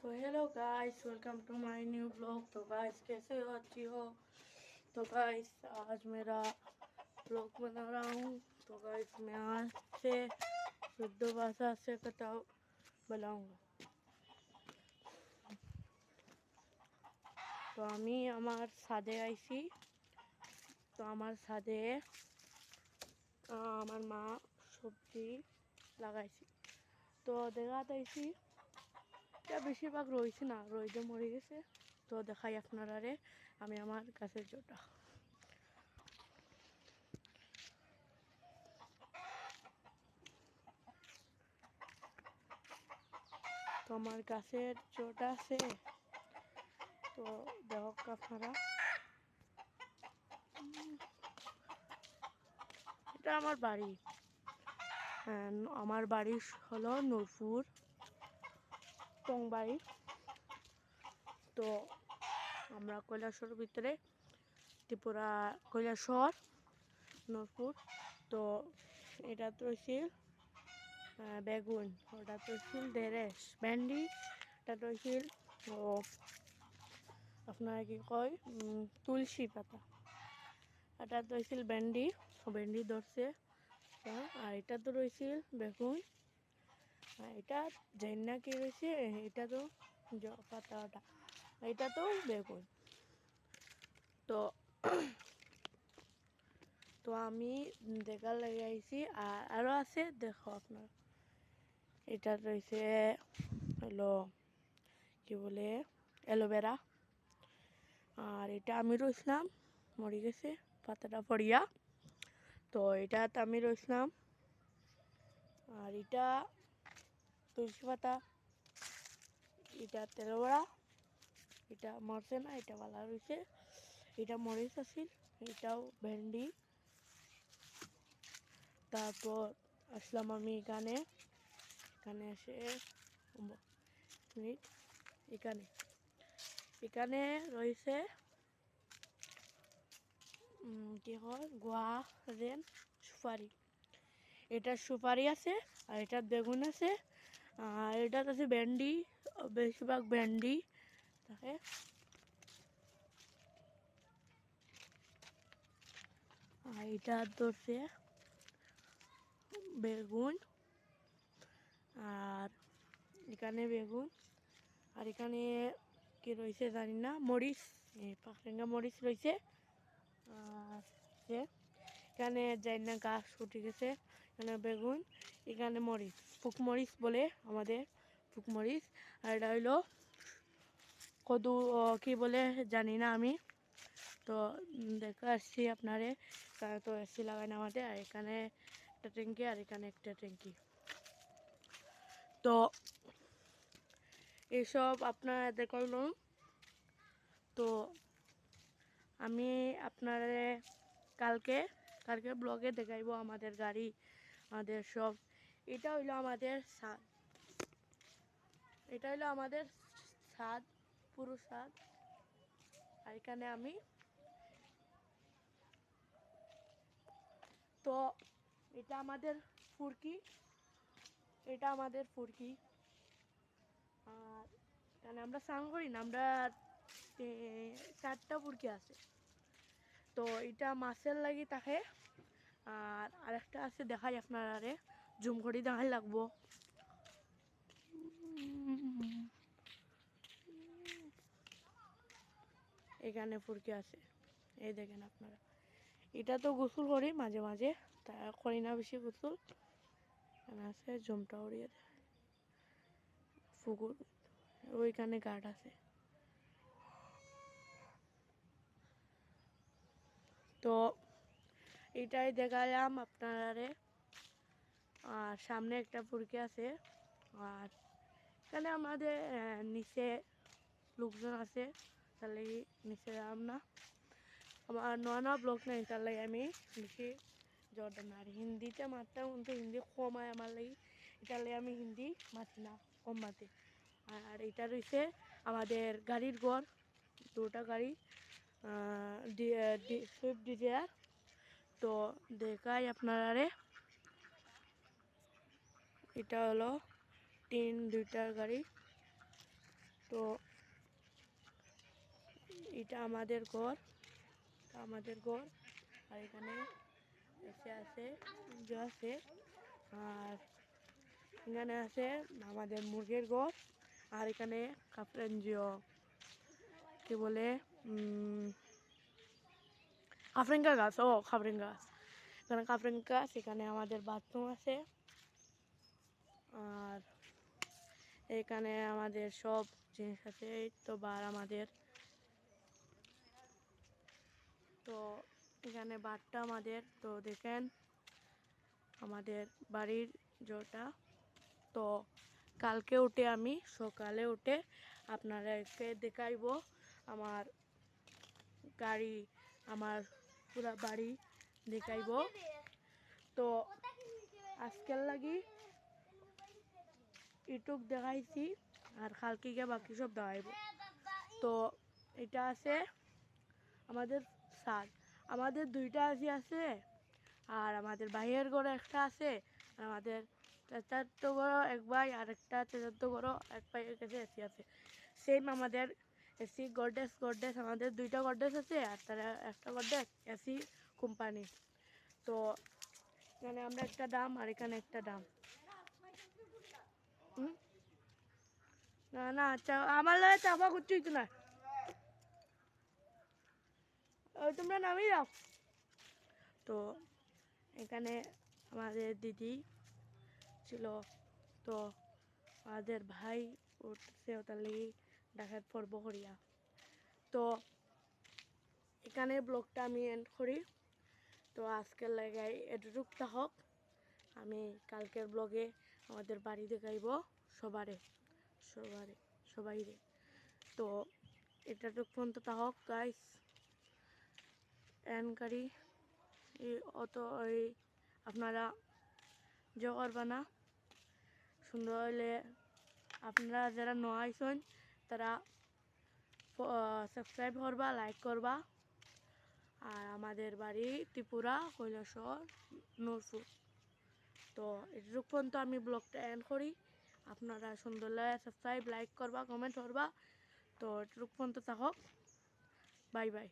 तो hello guys, welcome to my new blog. तो guys कैसे हो, अच्छी हो? तो गाइस आज मेरा ब्लॉग बना रहा हूँ। तो गाइस मैं आज से शुद्ध भाषा से कथा बनाऊँगा। তো আমি আমার ছাদে আইছি। তো আমার ছাদে আমার মা সবজি লাগাইছি। তো দেখাতে আইছি, এটা বেশিরভাগ রয়েছে না, রইদে মরে গেছে। তো দেখাই আপনারারে আমি আমার গাছের জোটা। তো আমার গাছের জোটা আছে, তো দেখক আপনারা, এটা আমার বাড়ি। আমার বাড়ি হলো নূরপুর টংবাড়ি। তো আমরা কৈলাসহর ভিতরে, ত্রিপুরা কৈলাসহর নূরপুর। তো এটা তো হয়েছিল বেগুন, ওটা তো হয়েছিল ঢেঁড়স, ভেন্ডি, এটা তো হয়েছিল আপনারা কি কয় তুলসী পাতা, এটা তো হয়েছিল ভেন্ডি, ভেন্ডি ধরছে। আর এটা তো রয়েছিল বেগুন, আর এটা যেন না কি রয়েছে, এটা তো পাতাটা, এটা তো বেগুন। তো তো আমি দেখার লাগে আইছি। আর আরও আছে, দেখো আপনার, এটা রয়েছে হলো কি বলে অ্যালোভেরা। আর এটা আমি রয়েছিলাম, মরে গেছে পাতাটা পড়িয়া। তো এটা আমি রয়েছিলাম। আর এটা তুলসী পাতা, এটা তেলবড়া, এটা মরছে না, এটা ভালো রয়েছে। এটা মরিচ আছিল, এটাও ভেন্ডি। তারপর আসলাম আমি এখানে এসে মিনিট, এখানে রয়েছে কি হয় গোয়া রেন সুপারি। এটা সুপারি আছে, আর এটা বেগুন আছে, আর এটা আছে ভেন্ডি, বেশিরভাগ ভেন্ডি থাকে। আর এটা ধরছে বেগুন, আর এখানে বেগুন, আর এখানে কি রয়েছে জানি না, মরিচ, পাখরেঙ্গা মরিচ রয়েছে। আর এখানে যাই না গাছ উঠে গেছে, এখানে বেগুন, এখানে মরিচ, ফুকমরিচ বলে আমাদের, ফুকমরিচ। আর এটা হইলো কদু, কি বলে জানি না আমি। তো দেখে আসছি আপনারে, তো এসি লাগাই না আমাদের। আর এখানে একটা ট্যাঙ্কি, আর এখানে একটা ট্যাঙ্কি। তো এইসব আপনারা দেখলাম। তো আমি আপনারে কালকে ব্লগে দেখাইব আমাদের গাড়ি, আমাদের সব। এটা হইলো আমাদের ছাদ, এটা হইলো আমাদের ছাদ, পুরো ছাদ। আর এখানে আমি, তো এটা আমাদের ফুরকি, এটা আমাদের ফুরকি। আর এখানে আমরা স্নান করি না, আমরা 4টা ফুরকি আছে। তো এটা মাছের লাগি থাকে। আর আরেকটা আছে, দেখাই আপনারে, জুম করে দেখাই লাগবো। এখানে ফুরকি আছে, এই দেখেন আপনারা। এটা তো গোসল করি মাঝে মাঝে, তা করি না বেশি গোসল। এখানে আছে জমটা উড়িয়ে দেয় পুকুর, ওইখানে গার্ড আছে। তো এটাই দেখালাম আপনারে। আর সামনে একটা ফুরকি আছে। আর এখানে আমাদের নিচে লোকজন আছে, তার লাগে নিচে যাম না। আমার নয়া ব্লগ নেই, তার লাগে আমি বেশি জর্দান। আর হিন্দিতে মারতাম, কিন্তু হিন্দি কম হয় আমার লাগে, এটার লাগে আমি হিন্দি মাতি না, কম মাতি। আর এটা রয়েছে আমাদের গাড়ির ঘর, 2টা গাড়ি, সুইফট ডিজায়ার। তো দেখাই আপনারারে, এটা হলো 2টার গাড়ি। তো এটা আমাদের ঘর, আর এখানে এসে আছে আছে, আর এখানে আছে আমাদের মুরগির ঘর, আর এখানে কাফরেঞ্জিও কি বলে কাফরেঙ্গা গাছ, কাফরেঙ্গা গাছ, এখানে কাফরেঙ্গা গাছ, এখানে আমাদের বাথরুম আছে, আর এখানে আমাদের সব জিনিস আছে। এই তো বার আমাদের, তো এখানে বারটা আমাদের। তো দেখেন আমাদের বাড়ির জোটা। তো কালকে উঠে আমি সকালে উঠে আপনাদেরকে দেখাইব আমার গাড়ি, আমার পুরা বাড়ি দেখাইব। তো আজকের লাগি ইউটিউব দেখাইছি, আর কালকে গিয়ে বাকি সব দেখাইব। তো এটা আছে আমাদের ছাদ, আমাদের দুইটা আসি আছে, আর আমাদের বাইরের ঘরে একটা আছে, আর আমাদের চাচাতো ঘরও এক ভাই, আর একটা চাচাতো ঘরও এক ভাইয়ের কাছে এসি আছে। সেম আমাদের এসি গডরেজ আমাদের দুইটা গডরেজ আছে, আর তারা একটা গডরেজ এসি কোম্পানি। তো এখানে আমরা একটা দাম, আর এখানে একটা দাম। না না, আমার লাগে চাপা করছিস না, তোমরা নামিয়ে যাও। তো এখানে আমাদের দিদি ছিল, তো আমাদের ভাই উঠছে, ওটার লেগে ডাকাত পর্ব করিয়া। তো এখানে ব্লগটা আমি এন্ড করি। তো আজকের লাগাই এটুক থাক, আমি কালকের ব্লগে আমাদের বাড়ি দেখাইব সবাইরে। তো এটাটুক পর্যন্ত থাক গাইস, এন্ড করি। অত ওই আপনারা যে করবা না, সুন্দর হইলে আপনারা যারা নয়ছেন তারা সাবস্ক্রাইব করবা, লাইক করবা। আর আমাদের বাড়ি ত্রিপুরা, কৈলাসহর, নূরপুর। তো এটুক পর্যন্ত আমি ব্লগটা এন্ড করি। আপনারা সুন্দর লাগে সাবস্ক্রাইব, লাইক করবা, কমেন্ট করবা। তো এটুক পর্যন্ত থাকক, বাই বাই।